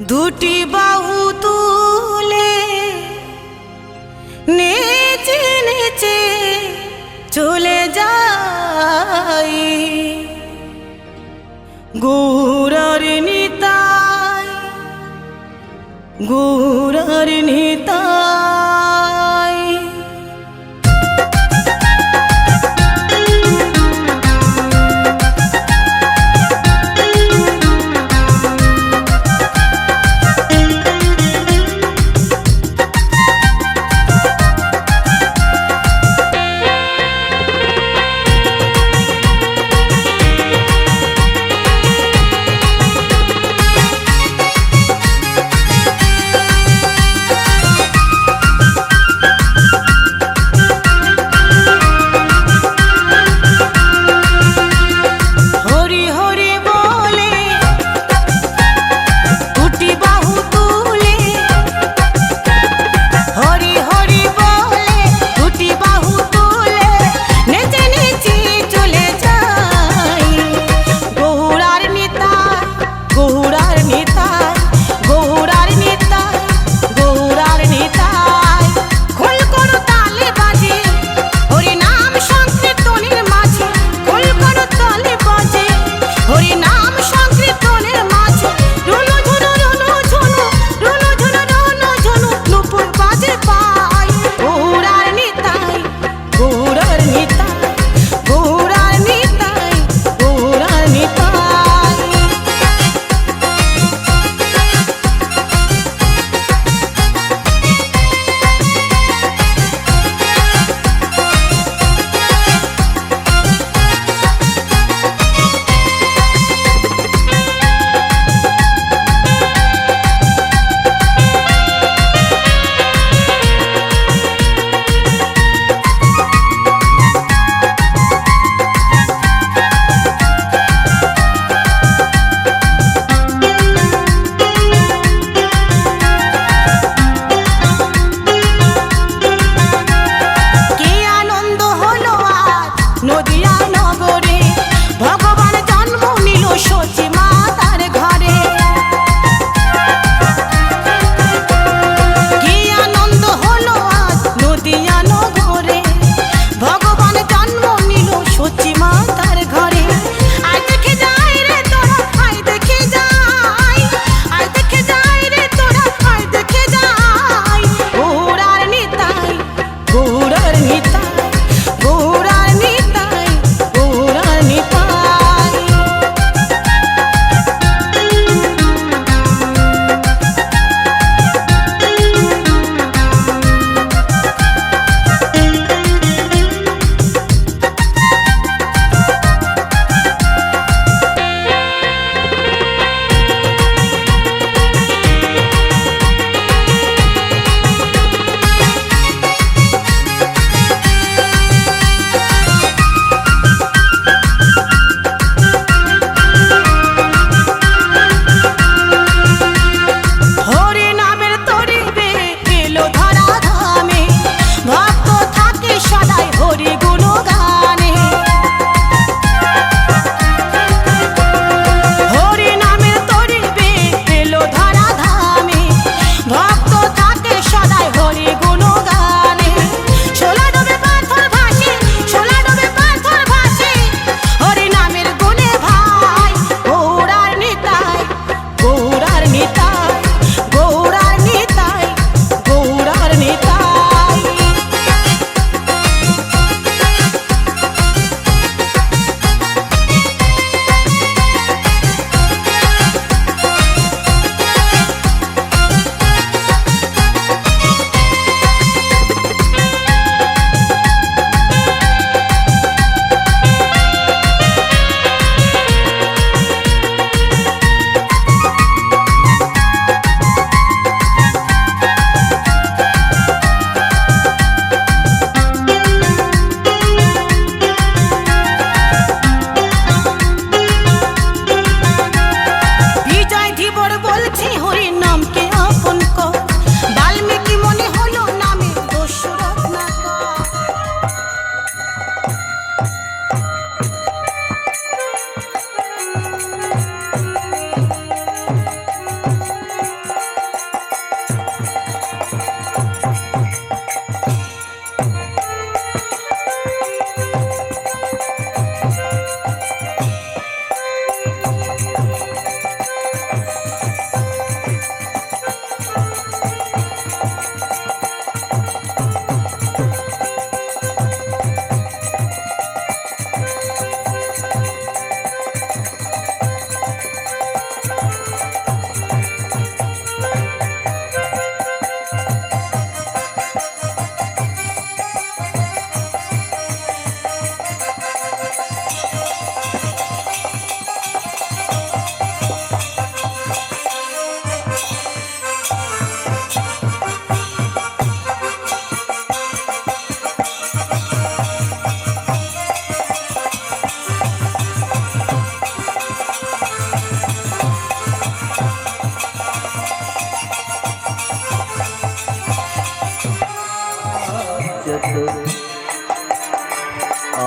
দুটি বাহু তুলে নেচে নেচে চলে যাই গৌরার নিতাই, গৌরার নিতাই।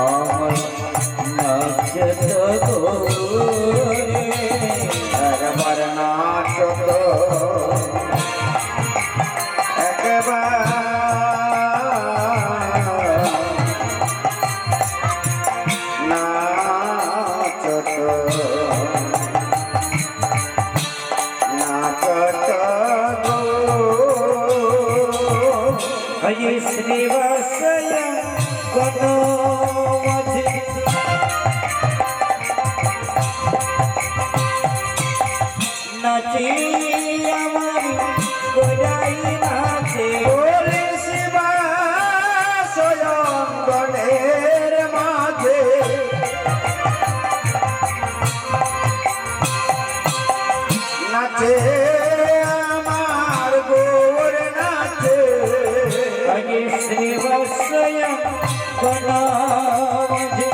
আমায় নাচত গোরে একবার নাচত একবার নাচত নাচত গো হয়ে শ্রীবাসয় কোন মাঝে নাচে আমার গোড়াই নাচে ওরে শিবা স্বয়ংগণের মাঝে নাচে আমার গোর নাচে আগে শিবা স্বয়ংগণ মাঝে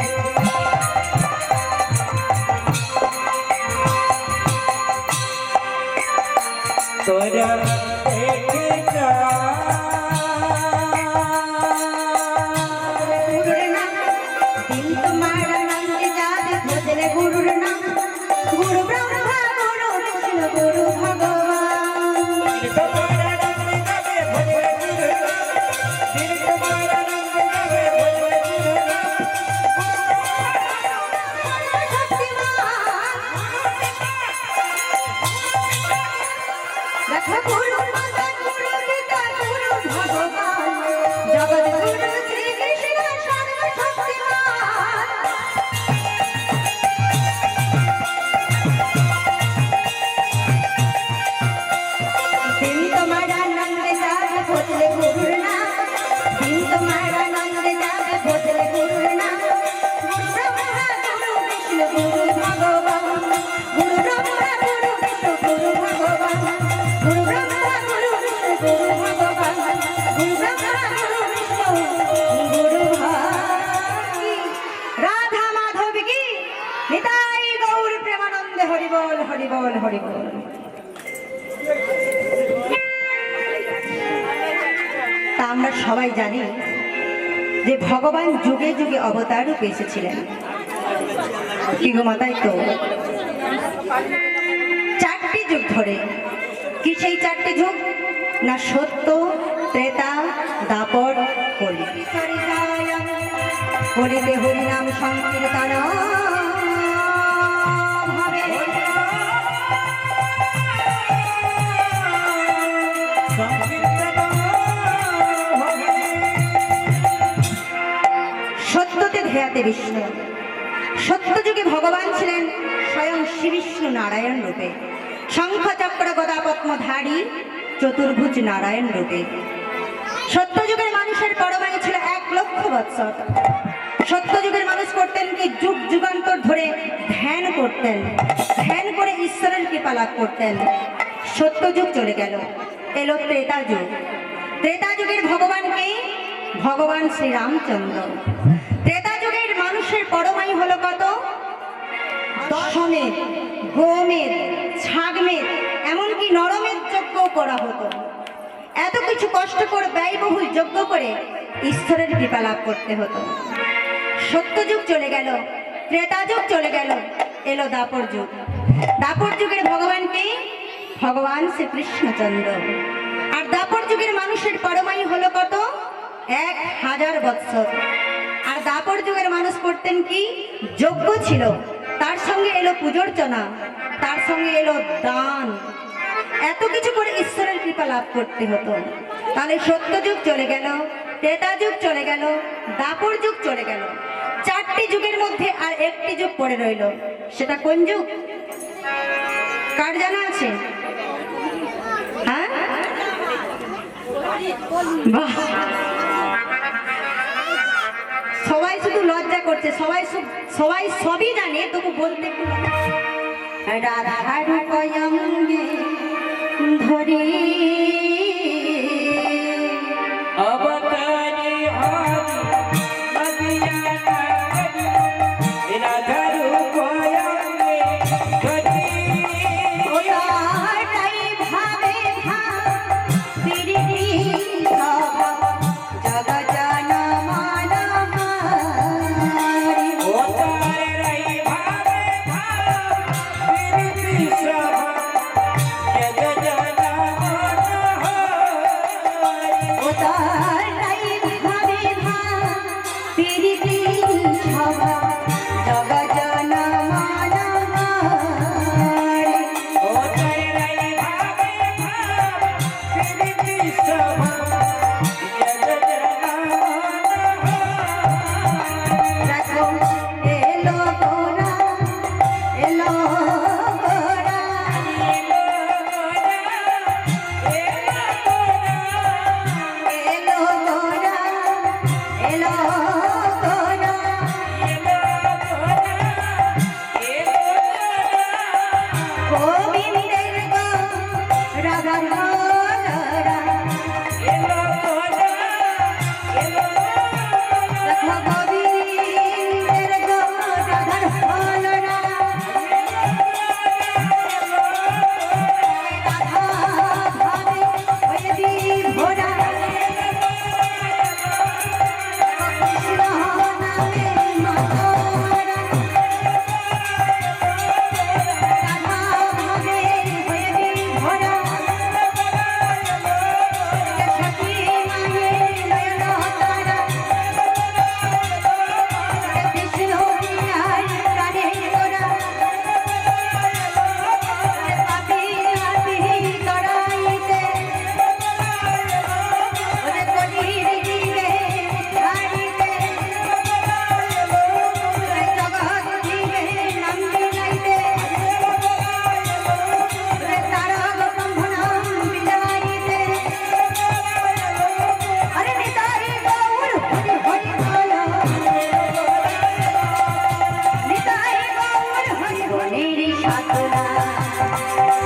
তোরা দেখে যা गुरुर नाम दिल तुम्हारा नंद जात भजले गुरुर नाम गुरु ब्रह्मा गुरु विष्णु गुरु भगवान तुम्हारा रंग गावे भजले गुरु दिल तुम्हारा रंग गावे भजले गुरु रख गुरु माता गुरु पिता गुरु भगवान जगत गुरु श्री कृष्ण सर्वशक्तिमान दिन तुम्हारा नंद जात भजले गुरुर नाम दिन तुम्हारा नंद जात भजले गुरुर नाम गुरु ब्रह्मा गुरु विष्णु गुरु भगवान गुरु ब्रह्मा गुरु विष्णु गुरु भगवान गुरु ब्रह्मा गुरु विष्णु गुरु भगवान गुरु ब्रह्मा गुरु विष्णु गुरु भागी राधा माधव की निताई गौर प्रेमानंद हरि बोल हरि बोल हरि बोल। তা আমরা সবাই জানি যে ভগবান যুগে যুগে অবতার রূপে এসেছিলেন কি গো মাতাই তো চারটি যুগ ধরে কি সেই চারটি যুগ না সত্য ত্রেতা দাপর কলি কলিতে হরিনাম সংকীর্তন হবে সত্যতে ধ্যাতে বিষ্ণু সত্য যুগে ভগবান ছিলেন স্বয়ং শ্রী বিষ্ণু নারায়ণ রূপে শঙ্খ চক্র গদা পদ্মধারী চতুর্ভুজ নারায়ণ রূপে সত্য যুগের মানুষের পরমায়ু ছিল 1,00,000 বৎসর সত্য যুগের মানুষ করতেন কি যুগ যুগান্তর ধরে ধ্যান করতেন ধ্যান করে ঈশ্বরের কৃপা লাভ করতেন সত্য যুগ চলে গেল এলো ত্রেতা যুগ ত্রেতা যুগের ভগবানকে ভগবান শ্রীরামচন্দ্র ত্রেতা যুগের মানুষের পরমায়ু হলো কত দশমের গোমের ছাগমের এমনকি নরমের যজ্ঞ করা হতো এত কিছু কষ্ট করে ব্যয়বহুল যজ্ঞ করে ঈশ্বরের কৃপা লাভ করতে হতো সত্য যুগ চলে গেল ত্রেতা যুগ চলে গেল এলো দাপর যুগ দাপর যুগের ভগবানকে ভগবান শ্রীকৃষ্ণচন্দ্র আর দাপর যুগের মানুষের পরমায়ু হলো কত 1000 বৎসর আর দাপর যুগের মানুষ করতেন কি যজ্ঞ ছিল তার সঙ্গে এলো পূজর্চনা তার সঙ্গে এলো দান এত কিছু করে ঈশ্বরের কৃপা লাভ করতে হতো তাহলে সত্য যুগ চলে গেল ত্রেতা যুগ চলে গেল দাপর যুগ চলে গেল চারটি যুগের মধ্যে আর একটি যুগ পড়ে রইল সেটা কোন যুগ কার জানা আছে হ্যাঁ বাহ সবাই শুধু লজ্জা করছে সবাই সবই জানে তবু বলতে রাধার পয়ঙ্গে ধরে অবতারে হরি নদিয়া নগরী রাধার পয়ঙ্গে ধরি ওটাই ভাবে ভাবিরি জগৎ জানা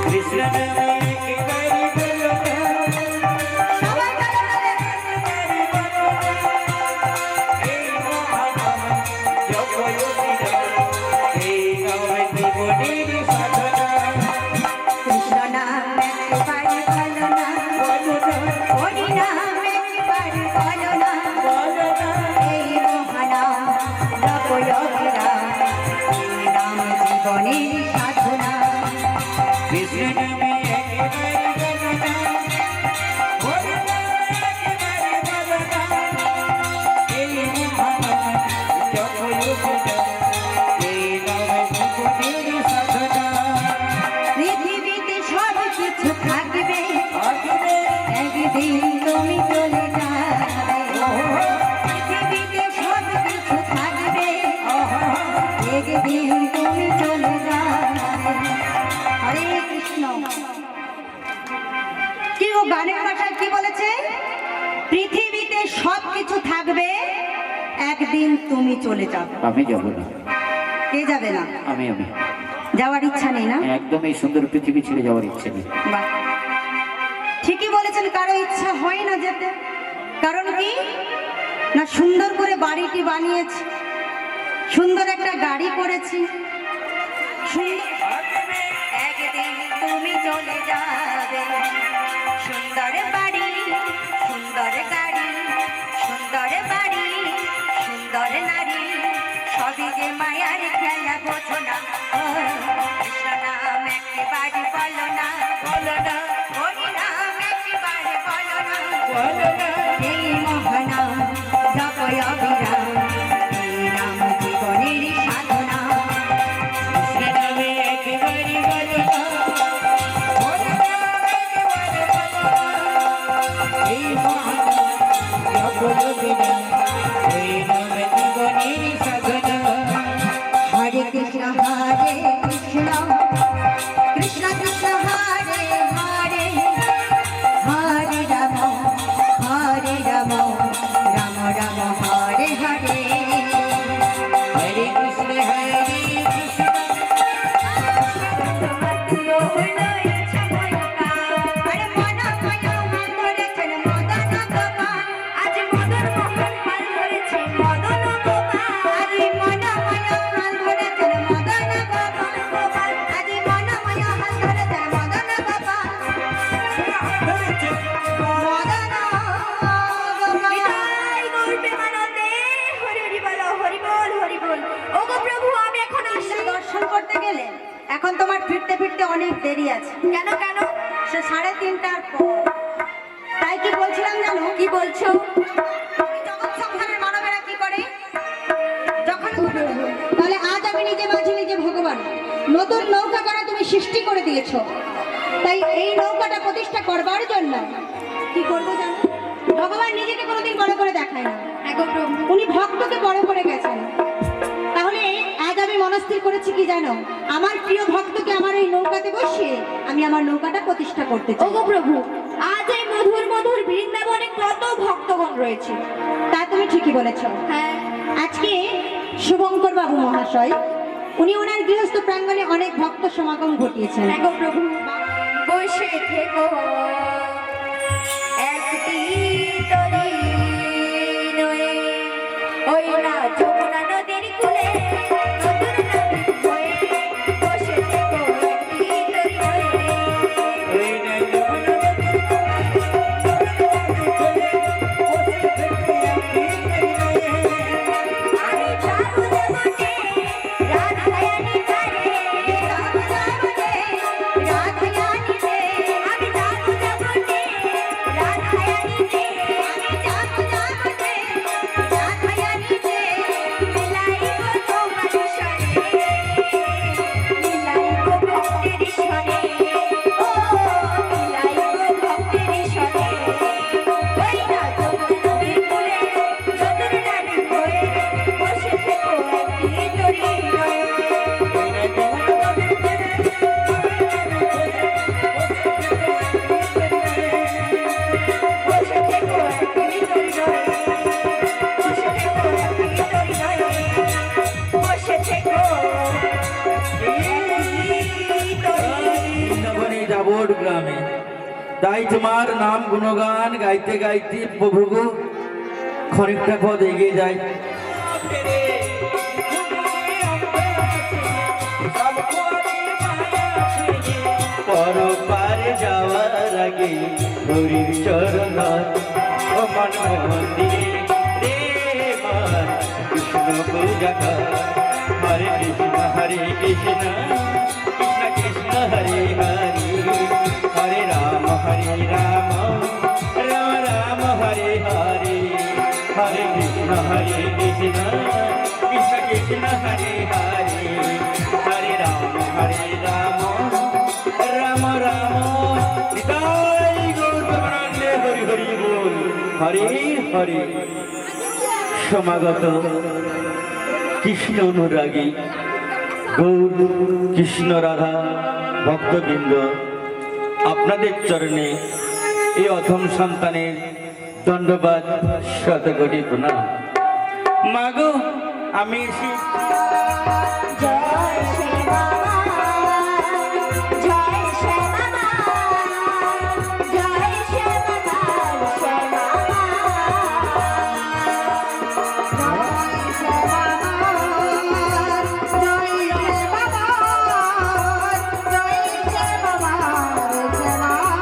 কৃষ্ণ নামে একেবারে বলো না সবাই বলো না রে। এই মহানাম জপয়োগীরা এই নামে জীবনের সাধনা কৃষ্ণ নাম একেবারে বলো না, বলো না হরি নাম একেবারে বলো না, বলো না এই মহানাম জপ যোগীরা, এই নাম জীবনের সাধনা। কৃষ্ণ নামে একেবারে বলো না বলো না একেবারে বলো না এই মহানাম জপয়োগীরা এই নামে জীবনের সাধনা পৃথিবীতে সব কিছু থাকবে, আসবে একদিন তুমি চলে যাবে। পৃথিবীতে সব কিছু থাকবে, একদিন তুমি চলে যাবে। হরে কৃষ্ণ। কি ও গানের ভাষায় কি বলেছে? পৃথিবীতে সব কিছু থাকবে, একদিন তুমি চলে যাবে। আমি যাব না কে যাবে না? আমি যাওয়ার ইচ্ছা নেই না? একদম এই সুন্দর পৃথিবী ছেড়ে যাওয়ার ইচ্ছে নেই বাহ, ঠিকই বলেছেন, কারো ইচ্ছা হয় না যেতে। কারণ কি না, সুন্দর করে বাড়িটি বানিয়েছি, সুন্দর একটা গাড়ি করেছি, একদিন তুমি চলে যাবে। সুন্দর বাড়ি, সুন্দর গাড়ি, সুন্দর বাড়ি, সুন্দর নারী, সবই যে মায়ার খেলা, বোঝো না। ও কৃষ্ণ নাম একেবারে বলো না, বলো না হরি নাম একেবারে বলো না, বলো না এই মহানাম জপ অবিরাম, এই নাম জীবনের সাধনা। কৃষ্ণ নামে একেবারে বলো না বলো না একেবারে বলো না এই মহানাম জপযোগীরা এই নামে জীবনের সাধনা হরে কৃষ্ণ হরে কৃষ্ণ, কৃষ্ণ কৃষ্ণ হরে হরে, হরে রাম হরে রাম, রাম রাম হরে হরে। হরে কৃষ্ণ হরে কৃষ্ণ আরে মন ময় মন ধরেছেন মদন গোপাল, আজ মদন মোহন পাল ধরেছে মদন গোপাল, আজ মন ময় হাল ধরেছেন মদন গোপাল, আজ মন ময় হাল ধরেছেন মদন গোপাল, ধরেছে মদন গোপাল। দর্শন করতে গেলে এখন তোমার ফিরতে ফিরতে অনেক দেরি আছে। কেন কেন? সে 3:30টার পর। তাই কি বলছিলাম জানো? কি বলছো? জগৎ সংসারের মানবেরা কি করে যখন, তাহলে আজ আমি নিজে মাঝে নিজে ভগবান, নতুন নৌকা করা তুমি সৃষ্টি করে দিয়েছো। তাই এই নৌকাটা প্রতিষ্ঠা করবার জন্য কি করবো জানো? ভগবান নিজেকে কোনোদিন বড় করে দেখায় না, উনি ভক্তকে বড় করে গেছেন। তাহলে আজ আমি মনস্থির করেছি কি জানো, আমার প্রিয় ভক্তকে আমার এই নৌকাতে বসিয়ে আমি আমার নৌকাটা প্রতিষ্ঠা করতে চাই। ওগো প্রভু, আজ এই মধুর মধুর বৃন্দাবনে কত ভক্তগণ রয়েছে। তা তুমি ঠিকই বলেছ। হ্যাঁ, আজকে শুভঙ্কর বাবু মহাশয় উনি ওনার গৃহস্থ প্রাঙ্গণে অনেক ভক্ত সমাগম ঘটিয়েছেন। ওগো প্রভু, বসে থেকো একটি তরি নয়ে, ওই না যমুনা নদীর কূলে নতুন নবী হয়ে, বসে থেকো একটি তরি নয়ে। ওই না যমুনা নদীর কোলে বসে থেকে একটি তরি নয়ে আমি যাবো জগতে রাধারানী ধারে, যাবো জগতে রাধারানী রে, আমি যাবো জগতে যাব গ্রামে, তাই তোমার নাম গুণগান গাইতে গাইতে প্রভু গো খানিকটা পথ এগিয়ে যায়। পরপারে যাওয়ার আগে হরির চরণ ও মন মন্দিরে রে মান কৃষ্ণ পূজা কর। হরে কৃষ্ণ কৃষ্ণ কৃষ্ণ হরে হরে, হরে রাম রাম রাম হরে হরে, হরে কৃষ্ণ কৃষ্ণ কৃষ্ণ হরে হরে, হরে রাম রাম রাম রাম নিতাই গৌর প্রেমানন্দে হরি হরি বল। হরে হরে। সমাগত কৃষ্ণ অনুরাগী গৌর কৃষ্ণ রাধা ভক্তবৃন্দ, আপনাদের চরণে এই অথম সন্তানের দণ্ডবাদ শতকোটি প্রণাম। মাগো আমি এসে জয় শ্রী বাবা, জয় শ্রী বাবা, জয় শ্রী বাবা, শ্রী বাবা, জয় শ্রী বাবা, জয় শ্রী বাবা, জয় শ্রী বাবা, শ্রী বাবা।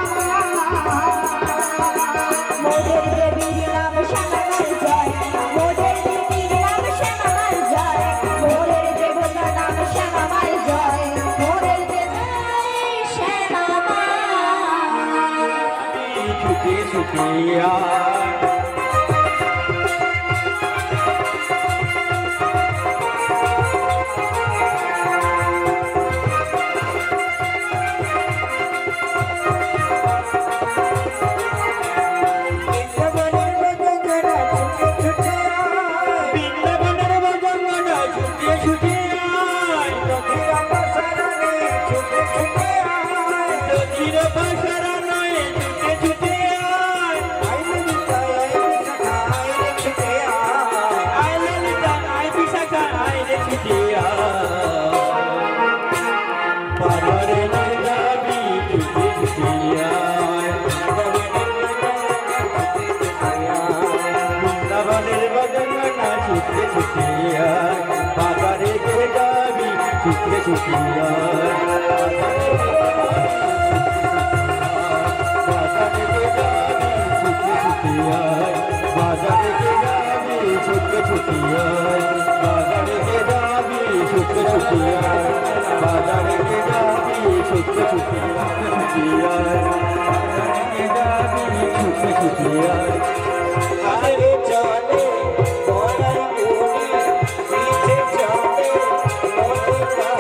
মোদের দেবীর নাম শ্যামার জয়, মোদের দেবীর নাম শ্যামার জয়, মোদের দেবতার নাম শ্যামার জয়, মোদের দেবতার শ্যামা। ছুটে ছুটে বৃন্দাবনের বজঙ্গনা ছুটে ছুটে দক্ষিণ পাশারা নয় ছুটে ছুটে আয় ললিতা আয় বিশাখা আয় রে ছুটে পারে যাবি ছুটে ছুটে বৃন্দাবনের বজঙ্গনা ছুটে ছুটে বাজারে যাবি ছুটে ছুটে বাজারে যাবি ছুটে ছুটে বাজারে যাবি ছুটে ছুটে বাজারে যাবি ছুটে ছুটে যাবি ছুটে ছুটে আরে চলে বলার গুনি পিছে চলে মনটা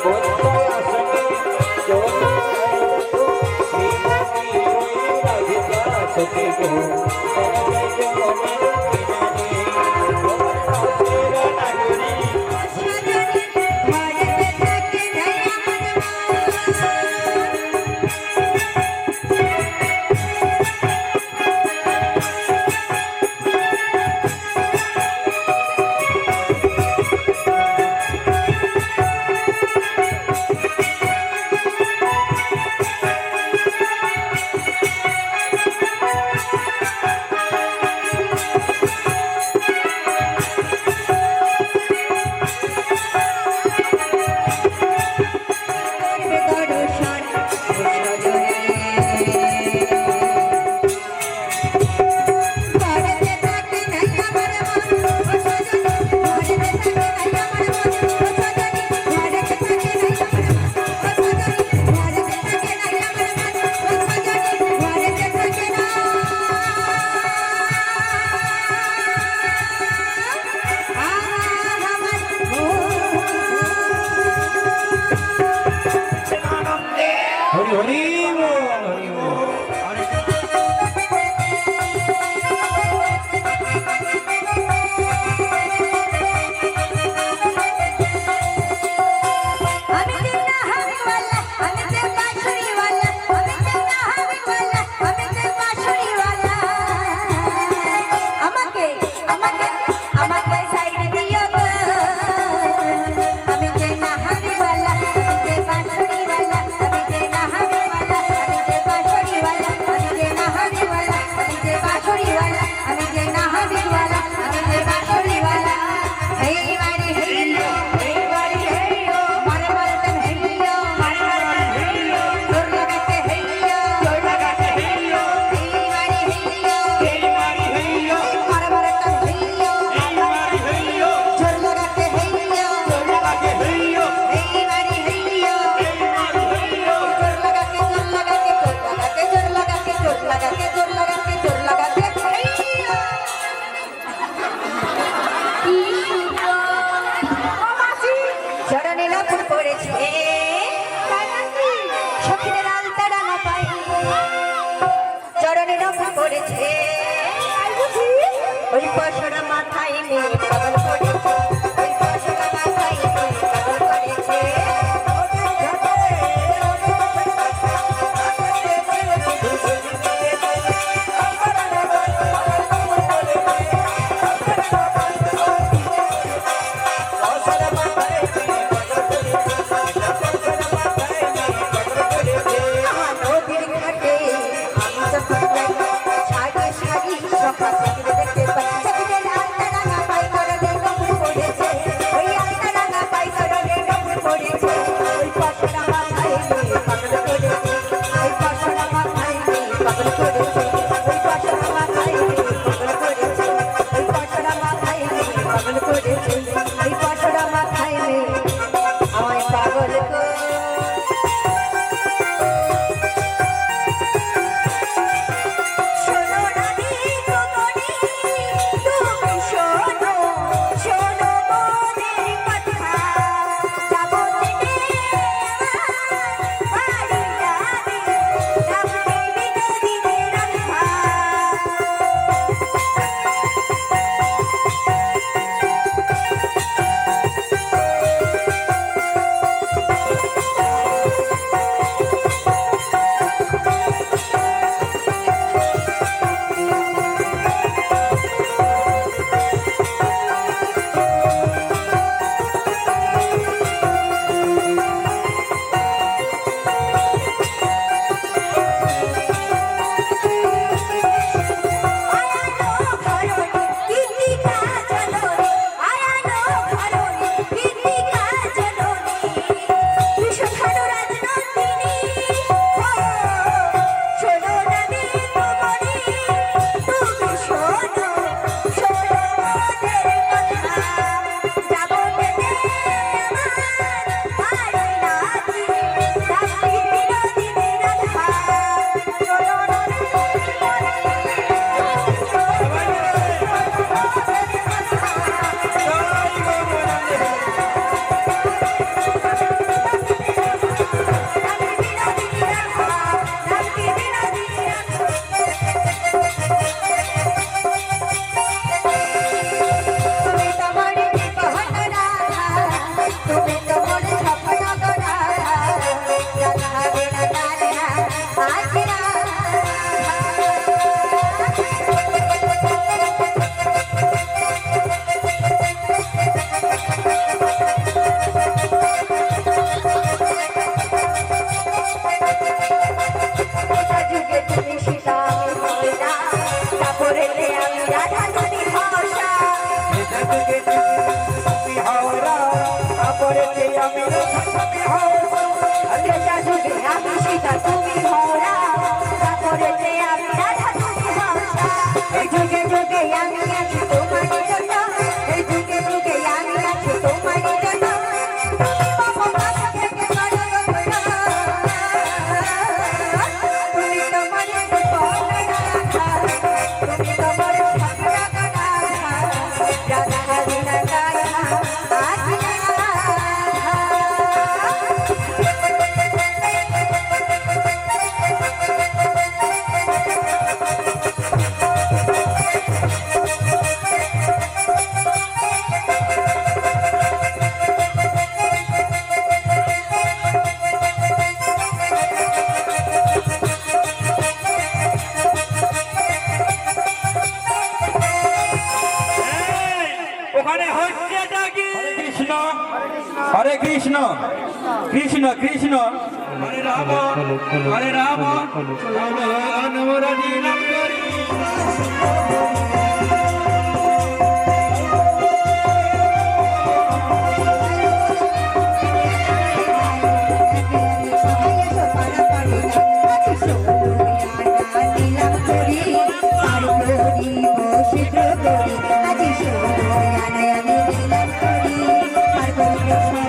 বন্ধ আসবে চলে তো শ্রীমতী ওই রাধিকা সখী গো মনে নাগরী হরি হরি বল, হরি বল। আমি তেনা হাবিওয়ালা, আমি তে বাঁশুড়িওয়ালা, আমি তেনা হাবিওয়ালা, আমি তে বাঁশুড়িওয়ালা। আমাকে আমাকে আমাকে সাইড দিও গো। আমি তেনা হাবিওয়ালা, আমি তে বাঁশুড়িওয়ালা, আমি তেনা ওই পশরা মাথায় নিয়ে পাগল করেছে ওই পশরা মাথায় নিয়ে পাগল করেছে আমার নদীর ঘাটে আমি যখন যাই সারি সারি সখা সাথীদের দেখতে পাই সাথীদের আলতা রাঙা পাই করলে কাপড় পড়েছে ওই আলতা রাঙা পাই করলে কাপড় পড়েছে ওই পশরা মাথায় নিয়ে পাগল করেছে ওই পশরা মাথায় নিয়ে পাগল করেছে ওই পশরা মাথায় নিয়ে পাগল করেছে ওই পশরা মাথায় নিয়ে পাগল করেছে ওই পশরা মাথায় নিয়ে আমায় পাগল করে শোনো রানী গগনি তুমি শোনো শোনো মনের কথা যাব দিনে আমার বাড়ি যাবে রাখবে বিনোদিনী রাখা আয়ানো ঘরণি গীতিকা জননী আয়ানো ঘরণি গীতিকা জননী বিশ্বধনু রাজনন্দিনী শোনো রানী গগনি তুমি শোনো শোনো মনের কথা যাব দিনে আমার বাড়ি রাখি রাখবি বিনোদিনী রাখা শোনো রানী তুমি তোমার জীবন রাধা তুমি তোমার স্বপ্ন গড়া রাধা বিনা রাধা আজ যুগে তুমি সীতা আমি ময়না কাপড়েতে আমি রাধা তুমি ভাষা ত্রেতা যুগে আমি সীতা তুমি ভরা কাপড়েতে আমি রাধা তুমি ভাষা এই যুগে যুগে আমি আছি তোমার জন্য এই যুগে যুগে আমি আছি তোমার জন্য বাবা মাথা থেকে করো তুমি তোমার জীবন রাধা তুমি তোমার স্বপ্ন রাধা রাধা বিনা রাধা আজ রাধা ওখানে হচ্ছে কি কৃষ্ণ হরে কৃষ্ণ কৃষ্ণ কৃষ্ণ হরে রাম হরে রাম নমরাজি নাম করি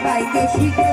সবাইকে শিখো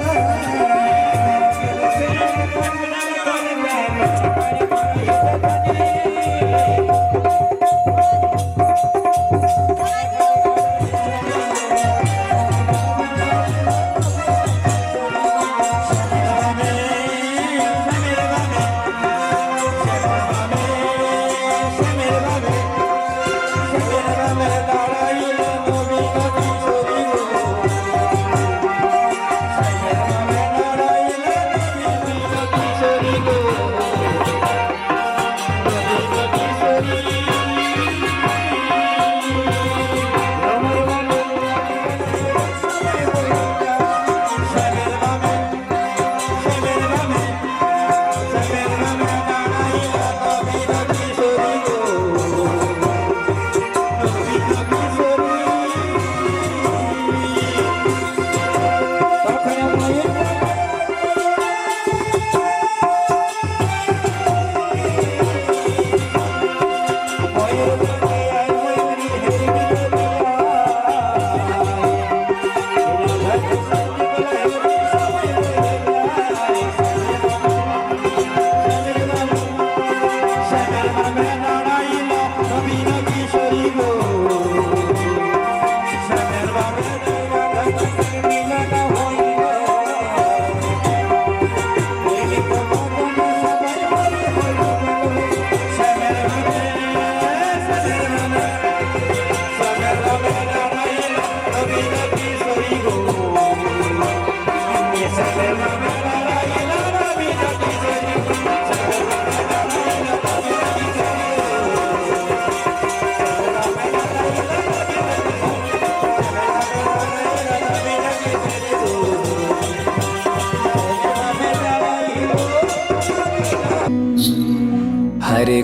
Hare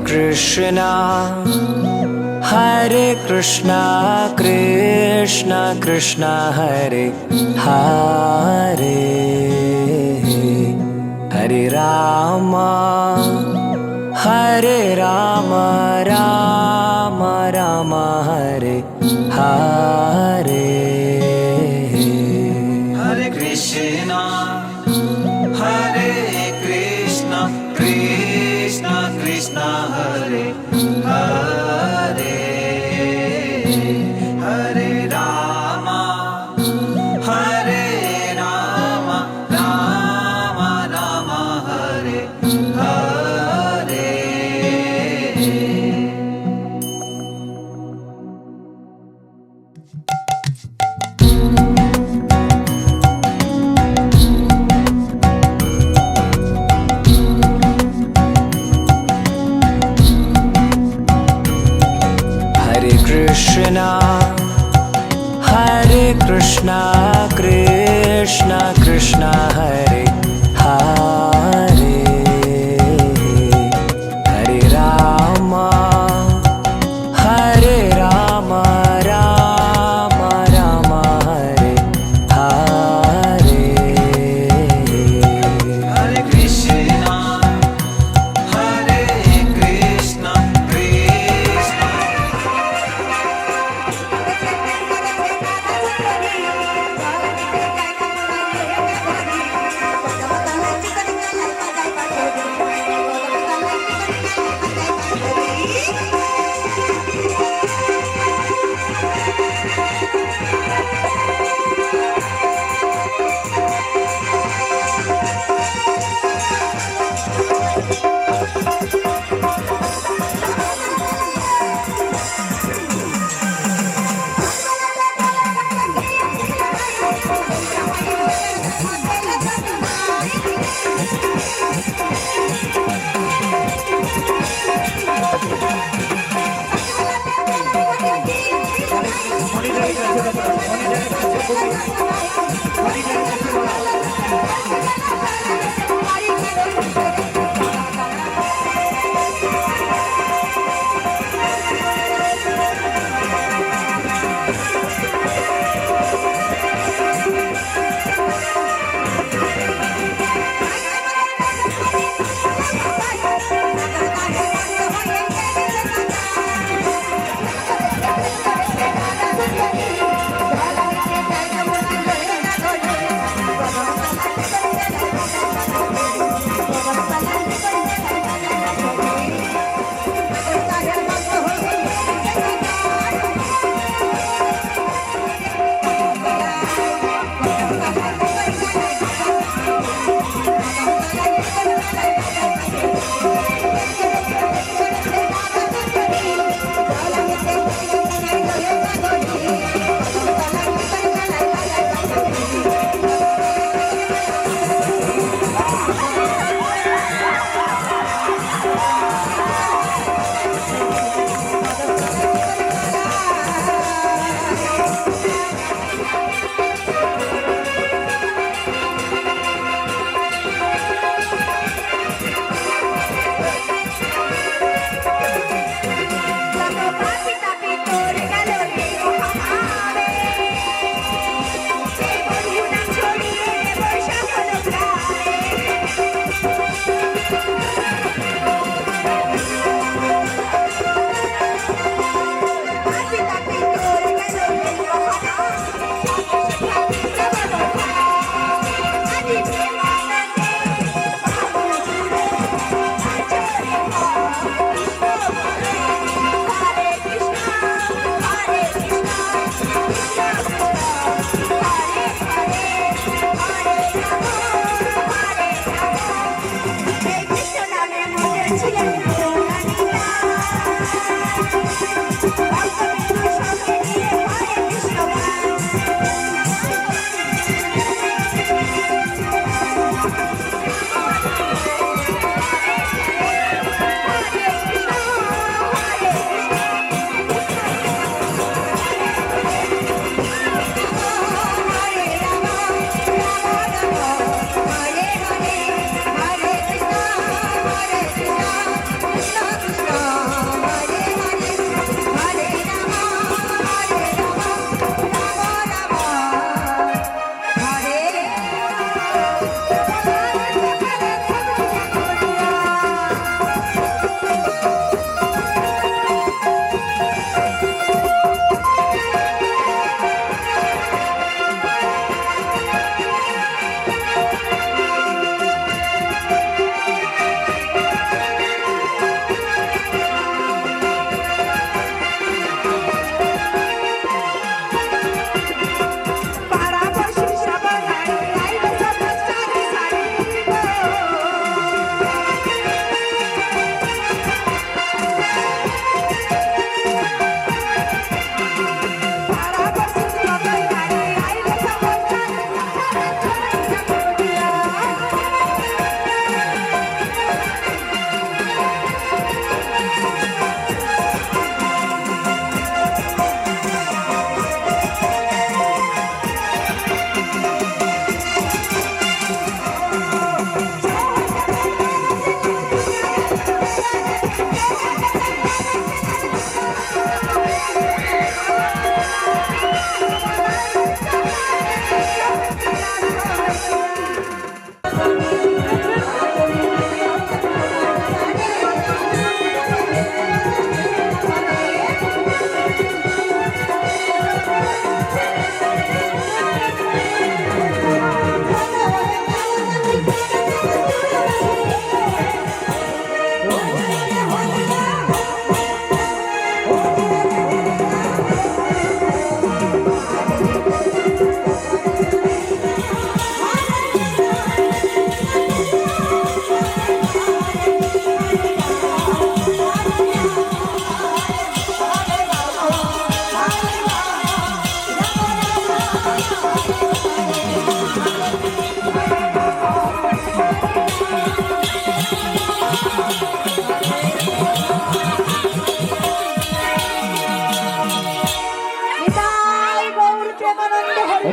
Krishna Krishna Krishna Hare Hare Hare Rama Rama Rama Hare Hare Hare Krishna Krishna Krishna Hare Hare Hare Rama Rama Rama Hare Hare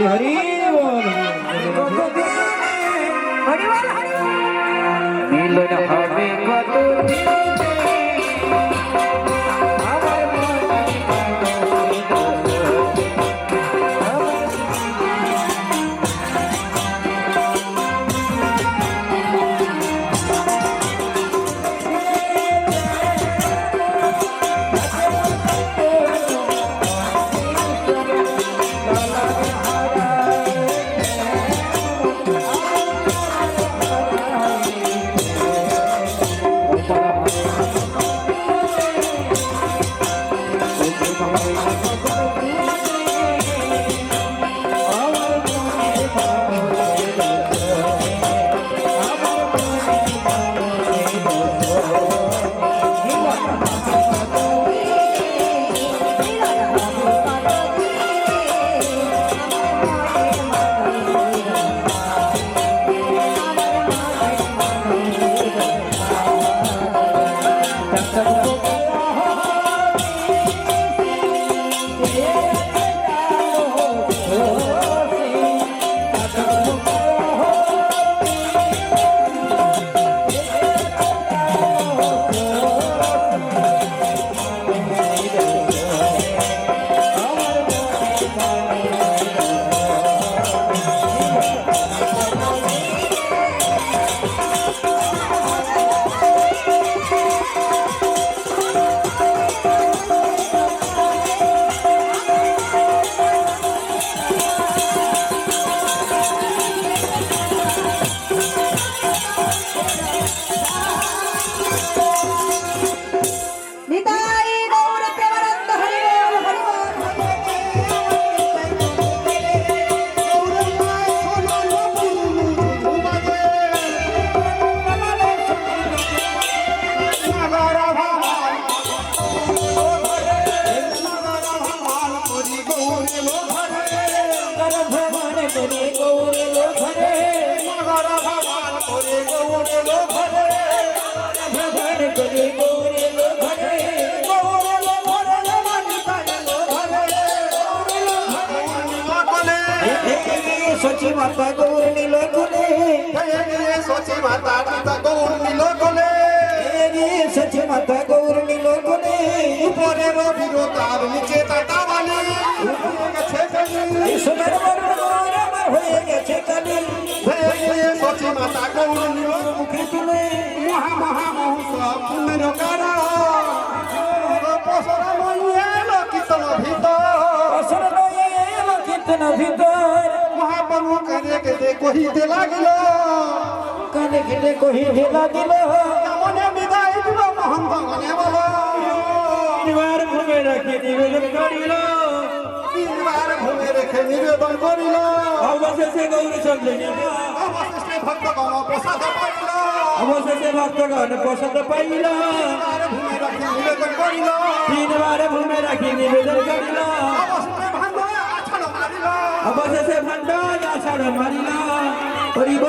Hari Hari বল হরি বল হরি বল। মিলন হবে কত নিতাই গৌর প্রেমানন্দ হরি বল হরি বল। সচি মাতা গৌর নীল কোলে সচি মাতা পিতা গৌর নীল কোলে সচি মাতা গৌর নীল কোলে উপরে রবির তার নিচে তাতাবালি সোনার বর্ণ গৌর আমার হয়ে গেছে কালি সচি মাতা গৌর নীল মুখে তুলে মহা মহা মহোৎসব পুণ্যের কারা পসরা মইয়ে কীর্তন ভিতর অসর নয়ে এলো কীর্তন ভিতর মহাপ্রভু কানে কেটে কহিতে লাগিল কানে কেটে কহিতে লাগিল মনে বিদায় দিব মোহন ভগনে বল তিনবার ভূমে রাখি নিবেদন করিল তিনবার ভূমে রেখে নিবেদন করিল অবশেষে গৌর চন্দ্র অবশেষে ভক্তগণ প্রসাদ পাইল অবশেষে ভক্তগণ প্রসাদ পাইল ভূমে রাখি নিবেদন করিল তিনবার ভূমে রাখি নিবেদন করিল অবশেষে ভাঙ্গ আছাড় মারিল অবশেষে ভান্ডার আষাঢ় মারিল হরিব